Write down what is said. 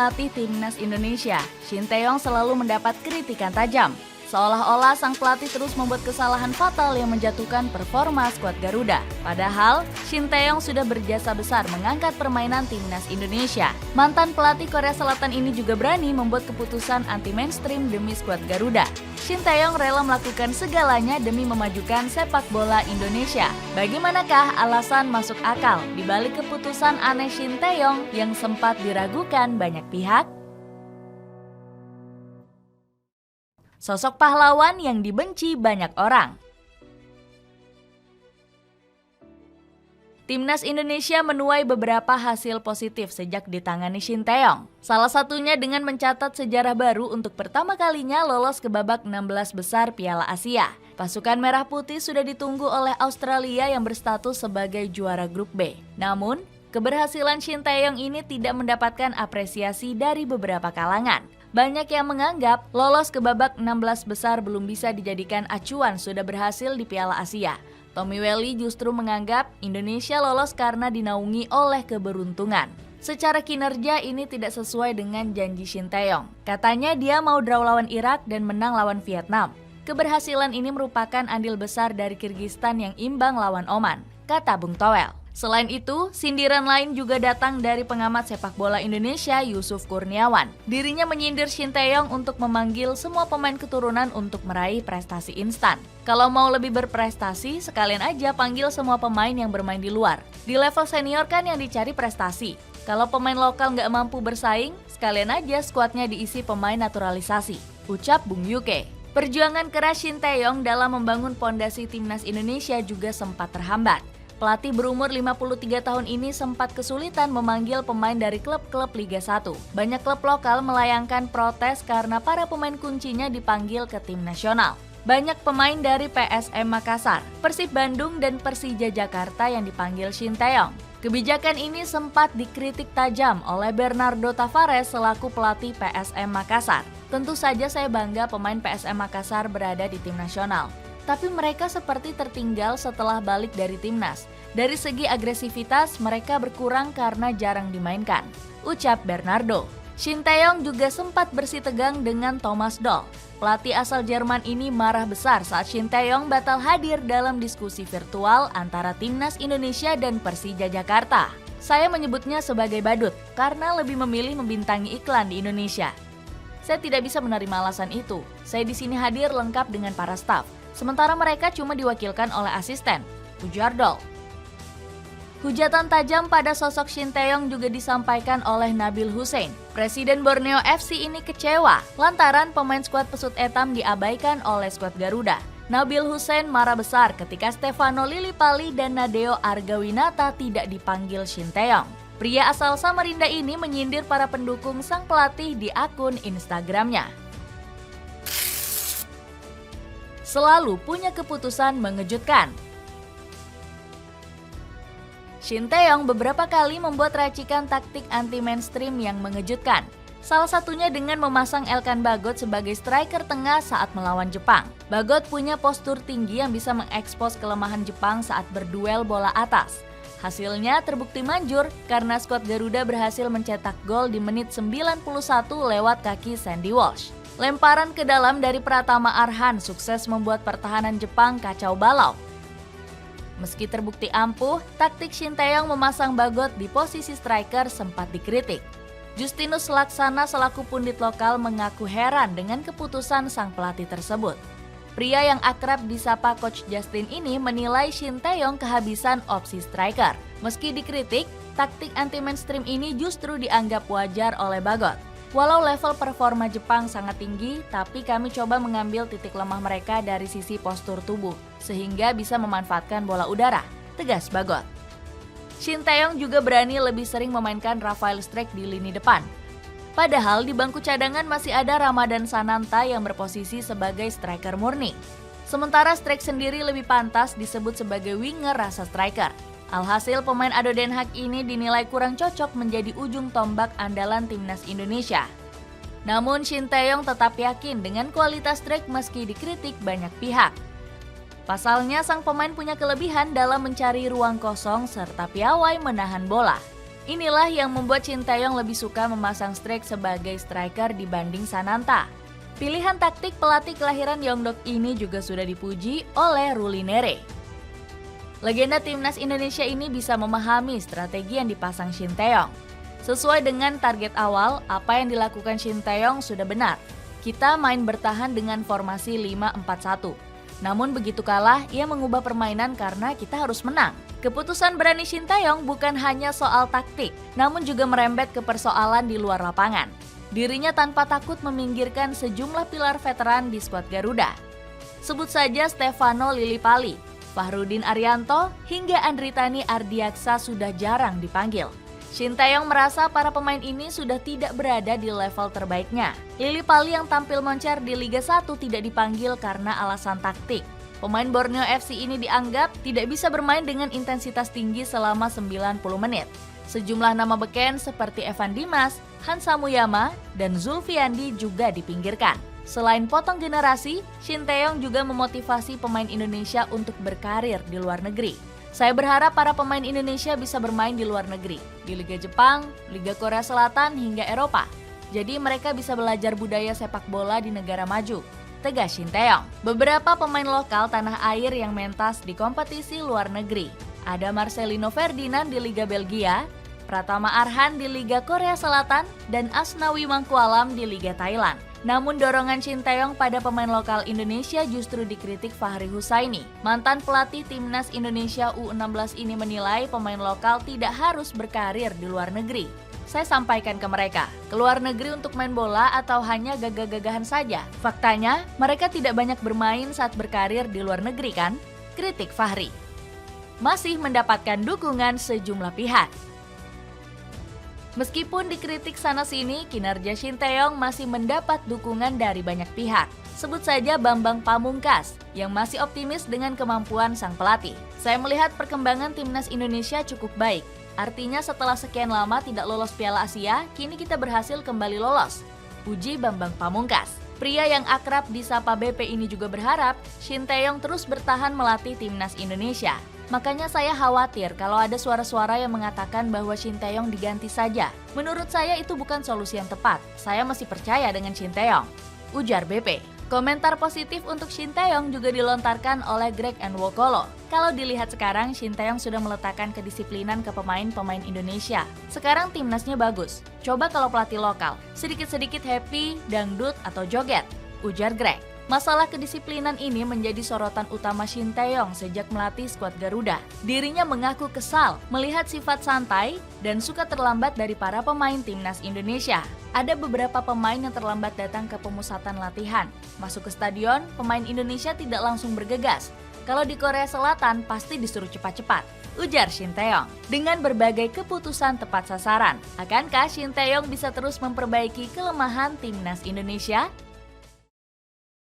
pelatih timnas Indonesia, Shin Tae-yong selalu mendapat kritikan tajam. Seolah-olah sang pelatih terus membuat kesalahan fatal yang menjatuhkan performa skuad Garuda. Padahal, Shin Tae-yong sudah berjasa besar mengangkat permainan timnas Indonesia. Mantan pelatih Korea Selatan ini juga berani membuat keputusan anti-mainstream demi skuad Garuda. Shin Tae-yong rela melakukan segalanya demi memajukan sepak bola Indonesia. Bagaimanakah alasan masuk akal di balik keputusan aneh Shin Tae-yong yang sempat diragukan banyak pihak? Sosok pahlawan yang dibenci banyak orang. Timnas Indonesia menuai beberapa hasil positif sejak ditangani Shin Tae-yong. Salah satunya dengan mencatat sejarah baru untuk pertama kalinya lolos ke babak 16 besar Piala Asia. Pasukan Merah Putih sudah ditunggu oleh Australia yang berstatus sebagai juara grup B. Namun, keberhasilan Shin Tae-yong ini tidak mendapatkan apresiasi dari beberapa kalangan. Banyak yang menganggap lolos ke babak 16 besar belum bisa dijadikan acuan sudah berhasil di Piala Asia. Tommy Welly justru menganggap Indonesia lolos karena dinaungi oleh keberuntungan. Secara kinerja ini tidak sesuai dengan janji Shin Tae-yong. Katanya dia mau draw lawan Irak dan menang lawan Vietnam. Keberhasilan ini merupakan andil besar dari Kirgistan yang imbang lawan Oman, kata Bung Toel. Selain itu, sindiran lain juga datang dari pengamat sepak bola Indonesia Yusuf Kurniawan. Dirinya menyindir Shin Tae-yong untuk memanggil semua pemain keturunan untuk meraih prestasi instan. Kalau mau lebih berprestasi, sekalian aja panggil semua pemain yang bermain di luar. Di level senior kan yang dicari prestasi. Kalau pemain lokal nggak mampu bersaing, sekalian aja skuadnya diisi pemain naturalisasi, ucap Bung Yuke. Perjuangan keras Shin Tae-yong dalam membangun pondasi timnas Indonesia juga sempat terhambat. Pelatih berumur 53 tahun ini sempat kesulitan memanggil pemain dari klub-klub Liga 1. Banyak klub lokal melayangkan protes karena para pemain kuncinya dipanggil ke tim nasional. Banyak pemain dari PSM Makassar, Persib Bandung, dan Persija Jakarta yang dipanggil Shin Tae-yong. Kebijakan ini sempat dikritik tajam oleh Bernardo Tavares selaku pelatih PSM Makassar. Tentu saja saya bangga pemain PSM Makassar berada di tim nasional. Tapi mereka seperti tertinggal setelah balik dari timnas. Dari segi agresivitas, mereka berkurang karena jarang dimainkan, ucap Bernardo. Shin Tae-yong juga sempat bersitegang dengan Thomas Doll. Pelatih asal Jerman ini marah besar saat Shin Tae-yong batal hadir dalam diskusi virtual antara timnas Indonesia dan Persija Jakarta. Saya menyebutnya sebagai badut karena lebih memilih membintangi iklan di Indonesia. Saya tidak bisa menerima alasan itu. Saya di sini hadir lengkap dengan para staf. Sementara mereka cuma diwakilkan oleh asisten, ujar Doll. Hujatan tajam pada sosok Shin Tae-yong juga disampaikan oleh Nabil Hussein. Presiden Borneo FC ini kecewa lantaran pemain skuad Pesut Etam diabaikan oleh skuad Garuda. Nabil Hussein marah besar ketika Stefano Lillipali dan Nadeo Argawinata tidak dipanggil Shin Tae-yong. Pria asal Samarinda ini menyindir para pendukung sang pelatih di akun Instagramnya. Selalu punya keputusan mengejutkan. Shin Tae-yong beberapa kali membuat racikan taktik anti-mainstream yang mengejutkan. Salah satunya dengan memasang Elkan Bagot sebagai striker tengah saat melawan Jepang. Bagot punya postur tinggi yang bisa mengekspos kelemahan Jepang saat berduel bola atas. Hasilnya terbukti manjur karena skuad Garuda berhasil mencetak gol di menit 91 lewat kaki Sandy Walsh. Lemparan ke dalam dari Pratama Arhan sukses membuat pertahanan Jepang kacau balau. Meski terbukti ampuh, taktik Shin Tae-yong memasang Bagot di posisi striker sempat dikritik. Justinus Laksana selaku pundit lokal mengaku heran dengan keputusan sang pelatih tersebut. Pria yang akrab disapa Coach Justin ini menilai Shin Tae-yong kehabisan opsi striker. Meski dikritik, taktik anti-mainstream ini justru dianggap wajar oleh Bagot. Walau level performa Jepang sangat tinggi, tapi kami coba mengambil titik lemah mereka dari sisi postur tubuh, sehingga bisa memanfaatkan bola udara, tegas Bagot. Shin Tae-yong juga berani lebih sering memainkan Rafael Strijk di lini depan. Padahal di bangku cadangan masih ada Ramadan Sananta yang berposisi sebagai striker murni. Sementara Strijk sendiri lebih pantas disebut sebagai winger rasa striker. Alhasil pemain Ado Den Haag ini dinilai kurang cocok menjadi ujung tombak andalan timnas Indonesia. Namun Shin Tae-yong tetap yakin dengan kualitas Strijk meski dikritik banyak pihak. Pasalnya sang pemain punya kelebihan dalam mencari ruang kosong serta piawai menahan bola. Inilah yang membuat Shin Tae-yong lebih suka memasang Streak sebagai striker dibanding Sananta. Pilihan taktik pelatih kelahiran Yeongdeok ini juga sudah dipuji oleh Ruli Nere. Legenda timnas Indonesia ini bisa memahami strategi yang dipasang Shin Tae-yong. Sesuai dengan target awal, apa yang dilakukan Shin Tae-yong sudah benar. Kita main bertahan dengan formasi 5-4-1. Namun begitu kalah, ia mengubah permainan karena kita harus menang. Keputusan berani Shin Tae-yong bukan hanya soal taktik, namun juga merembet ke persoalan di luar lapangan. Dirinya tanpa takut meminggirkan sejumlah pilar veteran di skuad Garuda. Sebut saja Stefano Lillipali, Fahrudin Arianto, hingga Andritani Ardiaksa sudah jarang dipanggil. Shin Tae-yong merasa para pemain ini sudah tidak berada di level terbaiknya. Lillipali yang tampil moncer di Liga 1 tidak dipanggil karena alasan taktik. Pemain Borneo FC ini dianggap tidak bisa bermain dengan intensitas tinggi selama 90 menit. Sejumlah nama beken seperti Evan Dimas, Hansa Muyama, dan Zulfiandi juga dipinggirkan. Selain potong generasi, Shin Tae-yong juga memotivasi pemain Indonesia untuk berkarir di luar negeri. Saya berharap para pemain Indonesia bisa bermain di luar negeri, di Liga Jepang, Liga Korea Selatan, hingga Eropa. Jadi mereka bisa belajar budaya sepak bola di negara maju, tegas Shin Tae-yong. Beberapa pemain lokal tanah air yang mentas di kompetisi luar negeri. Ada Marcelino Ferdinand di Liga Belgia, Pratama Arhan di Liga Korea Selatan, dan Asnawi Mangkualam di Liga Thailand. Namun dorongan Shin Tae-yong pada pemain lokal Indonesia justru dikritik Fahri Husaini. Mantan pelatih timnas Indonesia U16 ini menilai pemain lokal tidak harus berkarir di luar negeri. Saya sampaikan ke mereka, ke luar negeri untuk main bola atau hanya gagah-gagahan saja? Faktanya, mereka tidak banyak bermain saat berkarir di luar negeri kan? Kritik Fahri. Masih mendapatkan dukungan sejumlah pihak. Meskipun dikritik sana-sini, kinerja Shin Tae-yong masih mendapat dukungan dari banyak pihak. Sebut saja Bambang Pamungkas, yang masih optimis dengan kemampuan sang pelatih. Saya melihat perkembangan timnas Indonesia cukup baik. Artinya setelah sekian lama tidak lolos Piala Asia, kini kita berhasil kembali lolos. Puji Bambang Pamungkas. Pria yang akrab disapa BP ini juga berharap Shin Tae-yong terus bertahan melatih timnas Indonesia. Makanya saya khawatir kalau ada suara-suara yang mengatakan bahwa Shin Tae-yong diganti saja. Menurut saya itu bukan solusi yang tepat. Saya masih percaya dengan Shin Tae-yong, ujar BP. Komentar positif untuk Shin Tae-yong juga dilontarkan oleh Greg Nwokolo. Kalau dilihat sekarang, Shin Tae-yong sudah meletakkan kedisiplinan ke pemain-pemain Indonesia. Sekarang timnasnya bagus. Coba kalau pelatih lokal, sedikit-sedikit happy, dangdut, atau joget, ujar Greg. Masalah kedisiplinan ini menjadi sorotan utama Shin Tae-yong sejak melatih skuad Garuda. Dirinya mengaku kesal melihat sifat santai dan suka terlambat dari para pemain timnas Indonesia. Ada beberapa pemain yang terlambat datang ke pemusatan latihan. Masuk ke stadion, pemain Indonesia tidak langsung bergegas. Kalau di Korea Selatan pasti disuruh cepat-cepat, ujar Shin Tae-yong. Dengan berbagai keputusan tepat sasaran, akankah Shin Tae-yong bisa terus memperbaiki kelemahan timnas Indonesia?